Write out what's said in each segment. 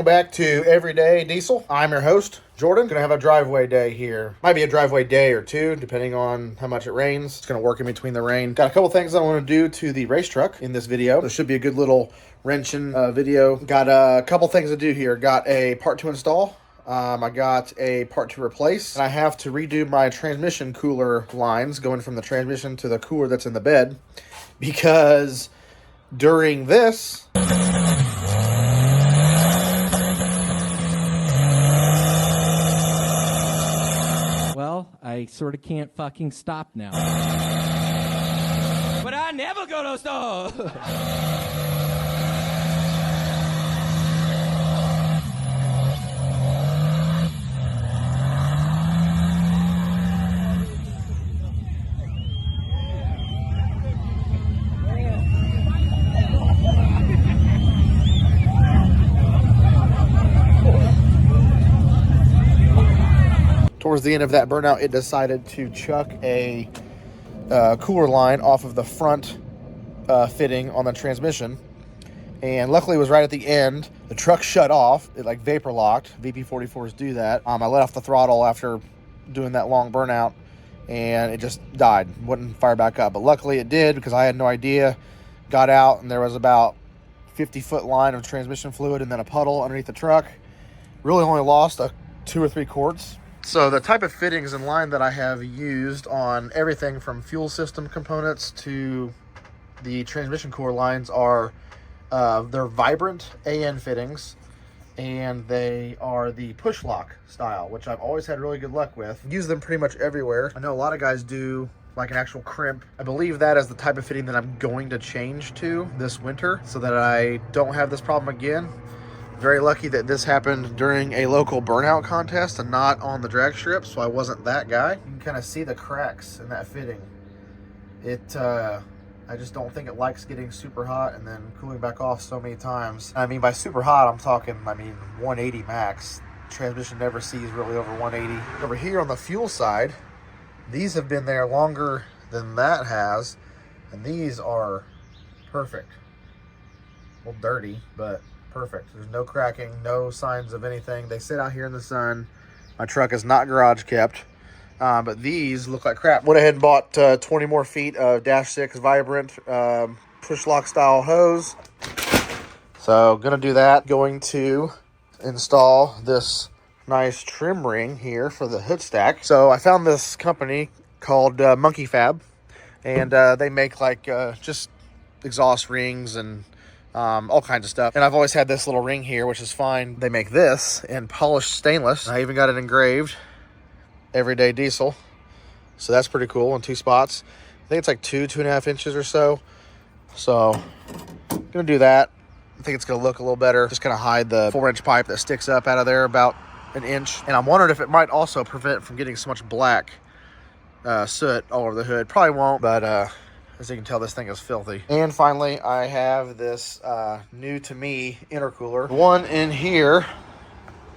back to Everyday Diesel. I'm your host, Jordan. Gonna have a driveway day here. Might be a driveway day or two, depending on how much it rains. It's gonna work in between the rain. Got a couple things I want to do to the race truck in this video. There should be a good little wrenching video. Got a couple things to do here. Got a part to install. I got a part to replace, and I have to redo my transmission cooler lines going from the transmission to the cooler that's in the bed, because during this, well, I sort of can't fucking stop now. But I never go to the store. Towards the end of that burnout, it decided to chuck a cooler line off of the front fitting on the transmission. And luckily it was right at the end. The truck shut off. It like vapor locked. VP44s do that. I let off the throttle after doing that long burnout, and it just died. Wouldn't fire back up. But luckily it did, because I had no idea. Got out, and there was about 50-foot line of transmission fluid and then a puddle underneath the truck. Really only lost 2 or 3 quarts. So the type of fittings and line that I have used on everything from fuel system components to the transmission core lines are, they're Vibrant AN fittings, and they are the push lock style, which I've always had really good luck with. Use them pretty much everywhere. I know a lot of guys do like an actual crimp. I believe that is the type of fitting that I'm going to change to this winter so that I don't have this problem again. Very lucky that this happened during a local burnout contest and not on the drag strip, so I wasn't that guy. You can kind of see the cracks in that fitting. I just don't think it likes getting super hot and then cooling back off so many times. I mean, by super hot, I'm talking, 180 max. Transmission never sees really over 180. Over here on the fuel side, these have been there longer than that has, and these are perfect. A little dirty, but perfect. There's no cracking, no signs of anything. They sit out here in the sun. My truck is not garage kept, but these look like crap. Went ahead and bought 20 more feet of Dash 6 Vibrant push lock style hose. So gonna do that. Going to install this nice trim ring here for the hood stack. So I found this company called Monkey Fab, and they make like just exhaust rings and all kinds of stuff. And I've always had this little ring here, which is fine. They make this in polished stainless. I even got it engraved, Everyday Diesel. So that's pretty cool in 2 spots. I think it's like 2.5 inches or so. So I'm gonna do that. I think it's gonna look a little better. Just gonna hide the 4-inch pipe that sticks up out of there about 1 inch. And I'm wondering if it might also prevent from getting so much black soot all over the hood. Probably won't, but as you can tell, this thing is filthy. And finally, I have this new to me intercooler. One in here,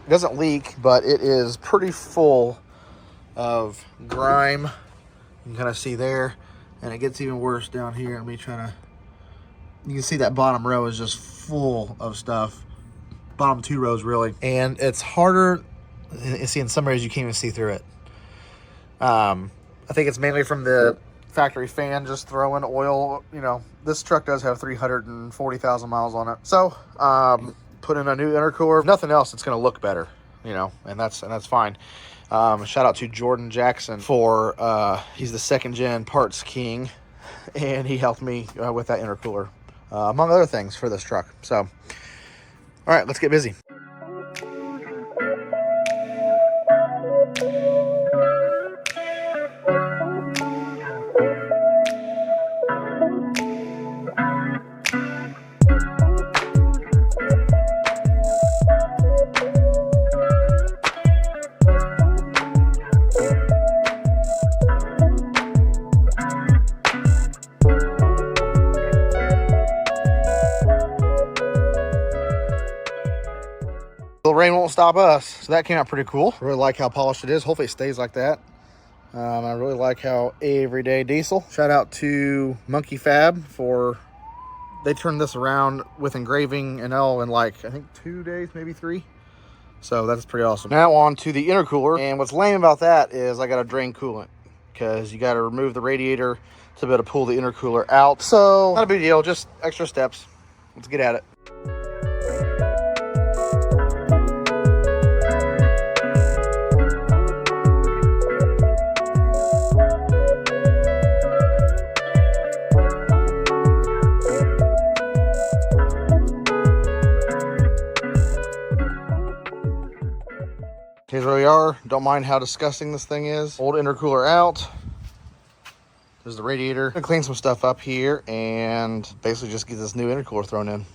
it doesn't leak, but it is pretty full of grime. You can kind of see there, and it gets even worse down here. Let me try to, you can see that bottom row is just full of stuff. Bottom 2 rows, really. And it's harder, see, in some areas you can't even see through it. I think it's mainly from the factory fan just throwing oil. You know, this truck does have 340,000 miles on it. So put in a new intercooler. If nothing else, it's going to look better, you know, and that's fine. Shout out to Jordan Jackson for he's the 2nd gen parts king, and he helped me with that intercooler among other things for this truck. So all right, let's get busy. The rain won't stop us, so that came out pretty cool. Really like how polished it is. Hopefully it stays like that. I really like how Everyday Diesel. Shout out to Monkey Fab for they turned this around with engraving and all in like, I think 2 days, maybe 3. So that's pretty awesome. Now on to the intercooler. And what's lame about that is I got to drain coolant because you got to remove the radiator to be able to pull the intercooler out. So not a big deal, just extra steps. Let's get at it. Here's where we are. Don't mind how disgusting this thing is. Old intercooler out. There's the radiator. I'm gonna clean some stuff up here and basically just get this new intercooler thrown in.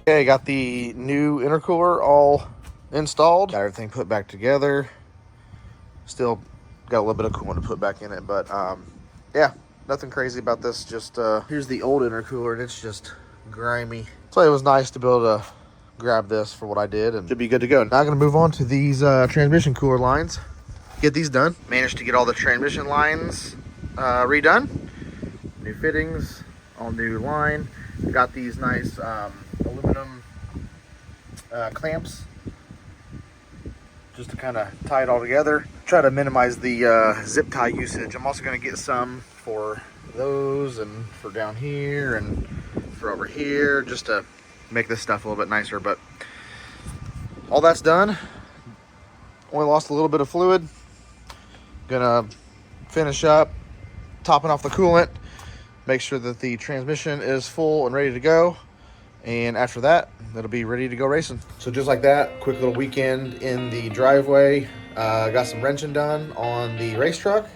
Okay, got the new intercooler all installed. Got everything put back together. Still got a little bit of coolant to put back in it, but yeah, nothing crazy about this. Just here's the old intercooler, and it's just grimy. So it was nice to be able to grab this for what I did, and should be good to go. Now I'm gonna move on to these transmission cooler lines. Get these done. Managed to get all the transmission lines redone. New fittings, all new line. Got these nice aluminum clamps just to kind of tie it all together. Try to minimize the zip tie usage. I'm also going to get some for those and for down here and for over here, just to make this stuff a little bit nicer. But all that's done. Only lost a little bit of fluid. Gonna finish up topping off the coolant, make sure that the transmission is full and ready to go. And after that, it'll be ready to go racing. So just like that, quick little weekend in the driveway. Got some wrenching done on the race truck.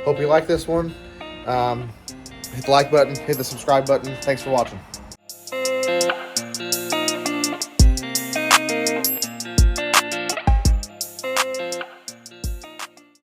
Hope you like this one. Hit the like button, hit the subscribe button. Thanks for watching.